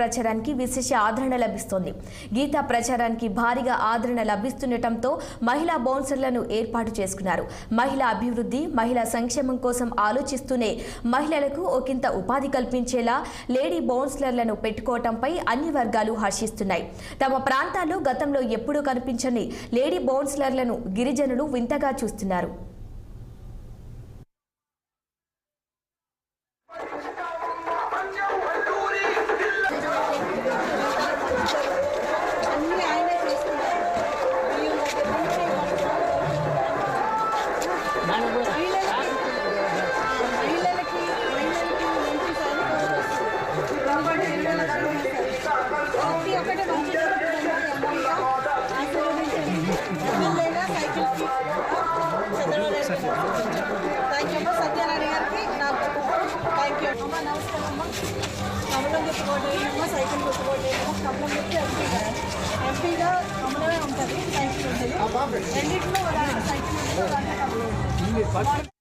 ప్రచారానికి విశేష ఆదరణ లభిస్తోంది. గీతా ప్రచారానికి భారీగా ఆదరణ లభిస్తుండటంతో మహిళా బౌన్సర్లను ఏర్పాటు చేసుకున్నారు. మహిళా అభివృద్ధి, మహిళా సంక్షేమం కోసం ఆలోచిస్తూనే మహిళలకు ఒకంత ఉపాధి కల్పించేలా లేడీ బౌన్సర్లను పెట్టుకోవడంపై అన్ని వర్గాలు హర్షిస్తున్నాయి. తమ ప్రాంతాల్లో గతంలో ఎప్పుడూ కనిపించని లేడీ బౌన్సర్లను గిరిజనులు వింతగా చూస్తున్నారు. సైకిల్ కొట్టుకోవడం కమలం పెట్టి ఎంపీగా కమలమే ఉంటుంది, సైకిల్ ఉంటుంది. రెండింటిలో సైకిల్ ఉంటుంది.